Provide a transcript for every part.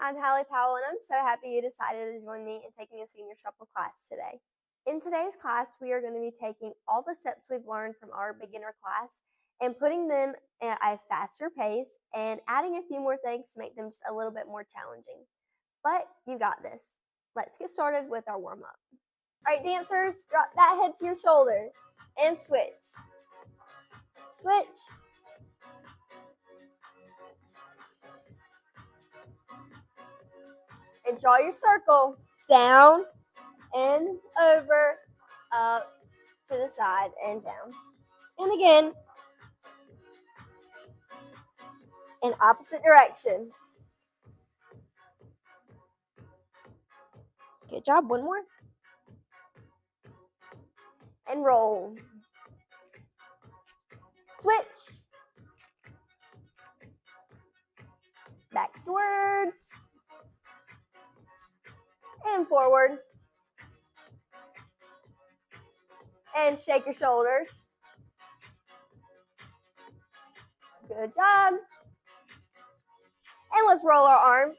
I'm Hallie Powell, and I'm so happy you decided to join me in taking a senior shuffle class today. In today's class, we are going to be taking all the steps we've learned from our beginner class and putting them at a faster pace and adding a few more things to make them just a little bit more challenging. But you got this. Let's get started with our warm-up. All right, dancers, drop that head to your shoulder and switch. Switch. And draw your circle down and over, up, to the side, and down. And again, in opposite direction. Good job. One more. And roll. Switch. Backwards. And forward. And shake your shoulders. Good job. And let's roll our arms.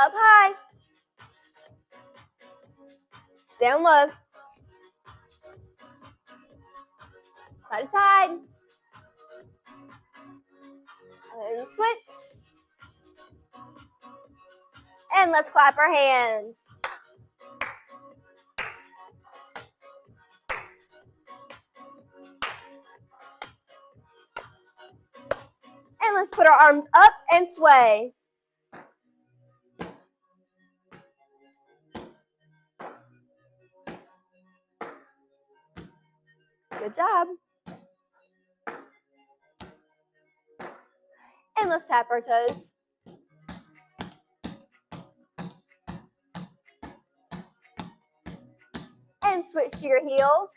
Up high. Down low. Side to side. And switch. And let's clap our hands. And let's put our arms up and sway. Good job. And let's tap our toes. And switch to your heels.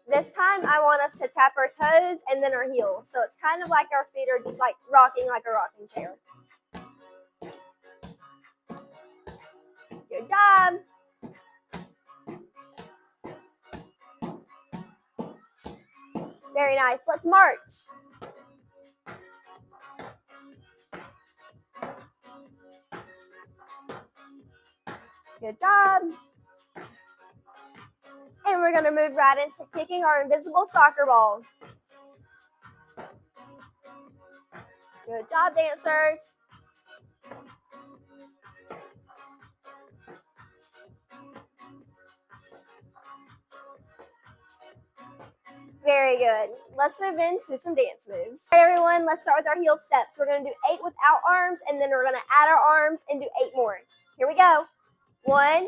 This time I want us to tap our toes and then our heels. So it's kind of like our feet are just like rocking like a rocking chair. Good job. Very nice. Let's march. Good job. And we're going to move right into kicking our invisible soccer ball. Good job, dancers. Very good. Let's move into some dance moves. All right, everyone, let's start with our heel steps. We're going to do 8 without arms, and then we're going to add our arms and do 8 more. Here we go. 1,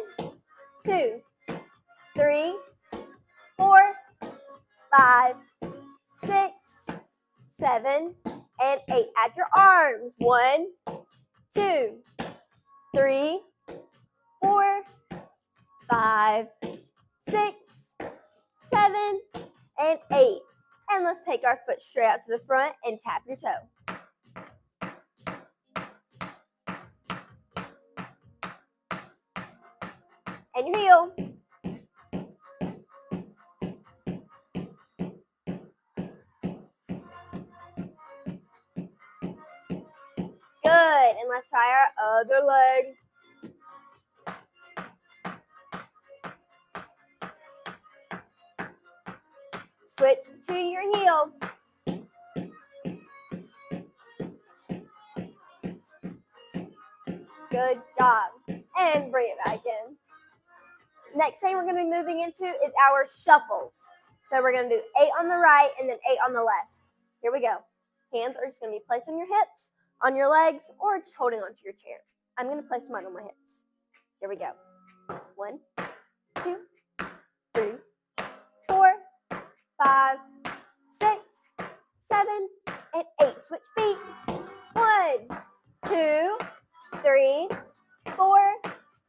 2, 3, 4, 5, 6, 7, and 8. Add your arms. 1, 2, 3, 4, 5, 6, 7, and 8. And let's take our foot straight out to the front and tap your toe. And your heel. Good. And let's try our other leg. Switch to your heel. Good job. And bring it back in. Next thing we're going to be moving into is our shuffles. So we're going to do 8 on the right and then 8 on the left. Here we go. Hands are just going to be placed on your hips, on your legs, or just holding onto your chair. I'm going to place mine on my hips. Here we go. 1, 2, 3, 4, 5, 6, 7, and 8. Switch feet. 1, 2, 3, 4,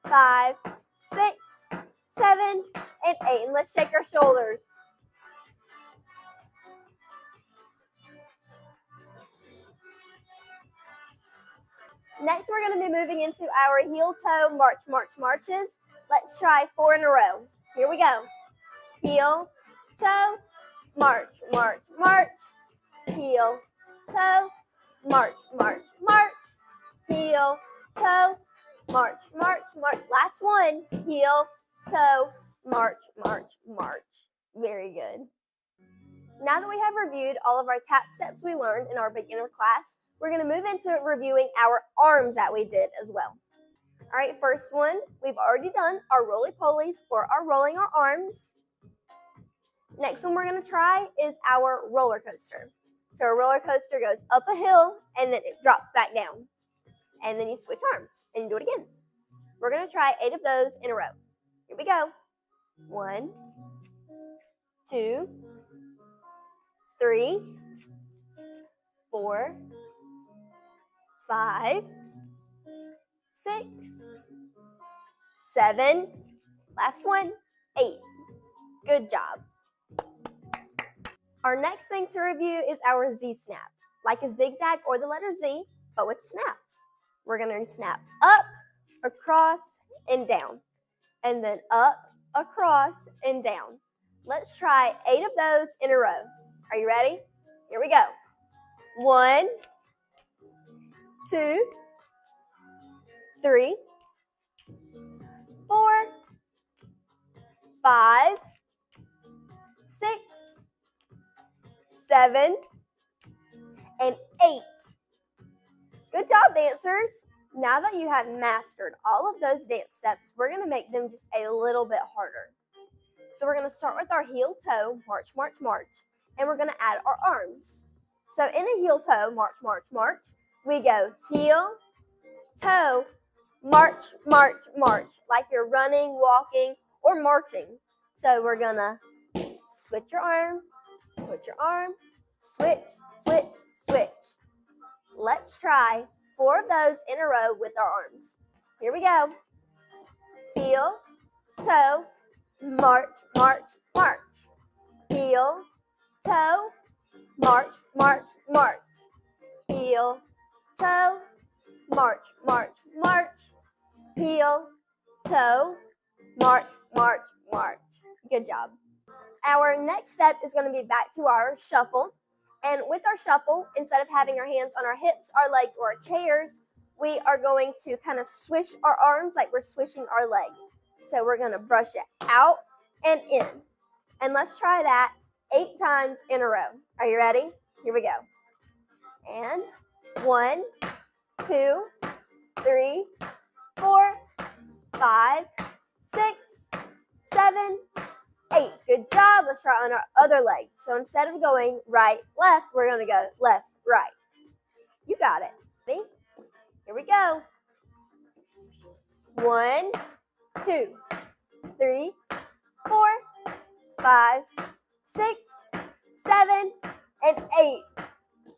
5, 6, 7, and 8. And let's shake our shoulders. Next, we're going to be moving into our heel-toe marches. Let's try 4 in a row. Here we go. Heel, toe, march, march, march, heel, toe, march, march, march, heel, toe, march, march, march. Last one, heel, toe, march, march, march. Very good. Now that we have reviewed all of our tap steps we learned in our beginner class, we're going to move into reviewing our arms that we did as well. All right, first one, we've already done our roly-polies or our rolling our arms. Next one we're going to try is our roller coaster. So a roller coaster goes up a hill and then it drops back down. And then you switch arms and you do it again. We're going to try 8 of those in a row. Here we go. 1, 2, 3, 4, 5, 6, 7, last one, 8. Good job. Our next thing to review is our Z snap, like a zigzag or the letter Z, but with snaps. We're going to snap up, across, and down, and then up, across, and down. Let's try 8 of those in a row. Are you ready? Here we go. 1, 2, 3, 4, 5, 6, 7, and 8. Good job, dancers. Now that you have mastered all of those dance steps, we're going to make them just a little bit harder. So we're going to start with our heel toe, march, march, march, and we're going to add our arms. So in a heel toe, march, march, march, we go heel, toe, march, march, march, like you're running, walking, or marching. So we're going to switch your arm, switch, switch, switch. Let's try 4 of those in a row with our arms. Here we go. Heel, toe, march, march, march. Heel, toe, march, march, march. Heel, toe, march, march, march. Heel, toe, march, march, march. Good job. Our next step is going to be back to our shuffle. And with our shuffle, instead of having our hands on our hips, our legs, or our chairs, we are going to kind of swish our arms like we're swishing our leg. So we're going to brush it out and in. And let's try that 8 times in a row. Are you ready? Here we go. And 1, 2, 3, 4, 5, 6, 7, 8. Good job. Let's try on our other leg. So instead of going right, left, we're going to go left, right. You got it. Ready? Here we go. 1, 2, 3, 4, 5, 6, 7, and 8.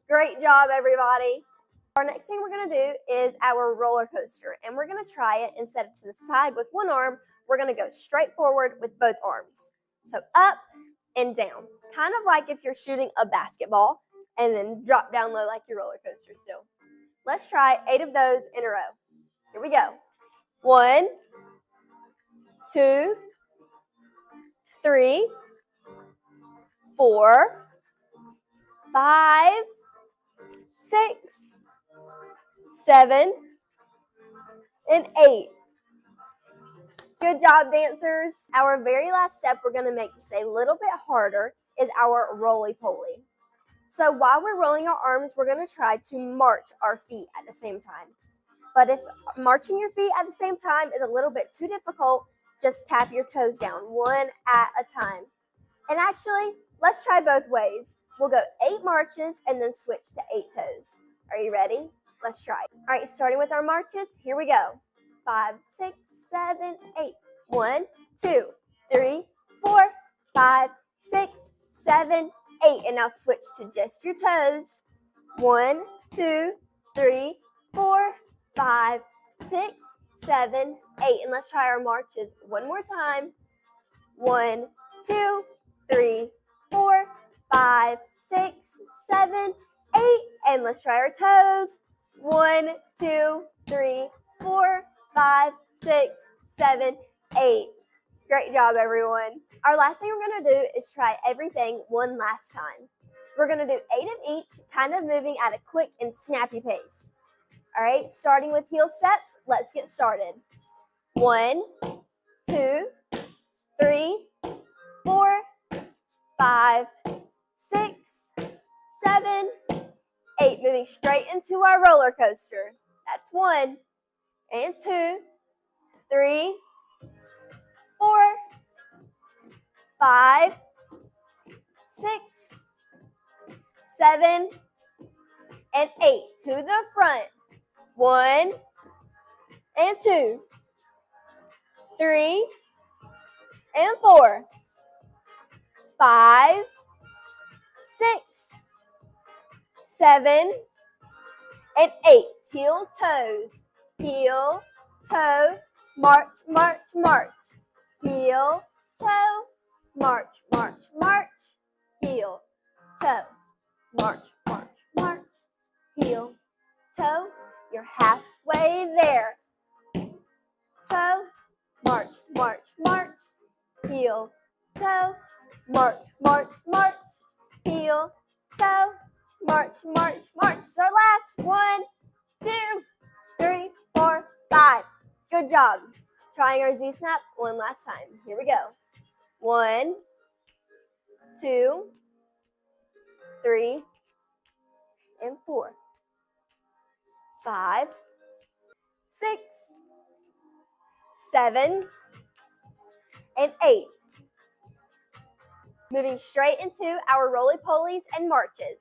Great job, everybody. Our next thing we're going to do is our roller coaster. And we're going to try it instead of to the side with one arm, we're going to go straight forward with both arms. So up and down. Kind of like if you're shooting a basketball and then drop down low like your roller coaster still. Let's try 8 of those in a row. Here we go. 1, 2, 3, 4, 5, 6, 7, and 8. Good job, dancers. Our very last step we're going to make just a little bit harder is our roly-poly. So while we're rolling our arms, we're going to try to march our feet at the same time. But if marching your feet at the same time is a little bit too difficult, just tap your toes down one at a time. And actually, let's try both ways. We'll go 8 marches and then switch to 8 toes. Are you ready? Let's try. All right, starting with our marches, here we go. 5, 6, 7, 8. 1, 2, 3, 4, 5, 6, 7, 8. And now switch to just your toes. 1, 2, 3, 4, 5, 6, 7, 8. And let's try our marches one more time. 1, 2, 3, 4, 5, 6, 7, 8. And let's try our toes. 1, 2, 3, 4, 5, 6, 7, 8. Great job, everyone. Our last thing we're going to do is try everything one last time. We're going to do 8 of each, kind of moving at a quick and snappy pace. All right, starting with heel steps, let's get started. 1, 2, 3, 4, 5, 6, 7, 8. Moving straight into our roller coaster. That's 1, and 2, 3, 4, 5, 6, 7, and 8. To the front. 1, and 2, 3, and 4, 5, 6, 7, and 8. Heel toes. Heel, toe, march, march, march. Heel, toe, march, march, march. Heel, toe, march, march, march. Heel, toe. You're halfway there. Toe, march, march, march. Heel, toe, march, march, march. Heel, toe, march, march, march. This is our last. 1, 2, 3, 4, 5. Good job. Trying our Z-snap one last time. Here we go. 1, 2, 3, and 4, 5, 6, 7, and 8. Moving straight into our roly-polies and marches.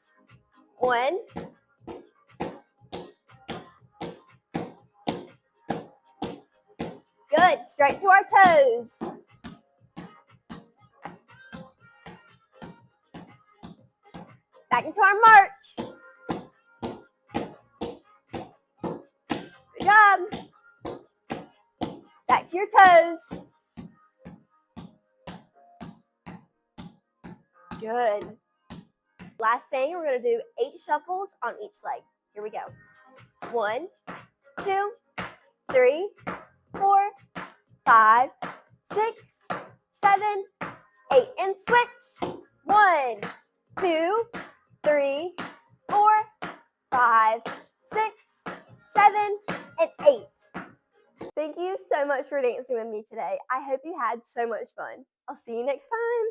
1, 2. Good. Straight to our toes. Back into our march. Good job. Back to your toes. Good. Last thing, we're going to do 8 shuffles on each leg. Here we go. 1, 2, 3, 4, 5, 6, 7, 8. And switch. 1, 2, 3, 4, 5, 6, 7, and 8. Thank you so much for dancing with me today. I hope you had so much fun. I'll see you next time.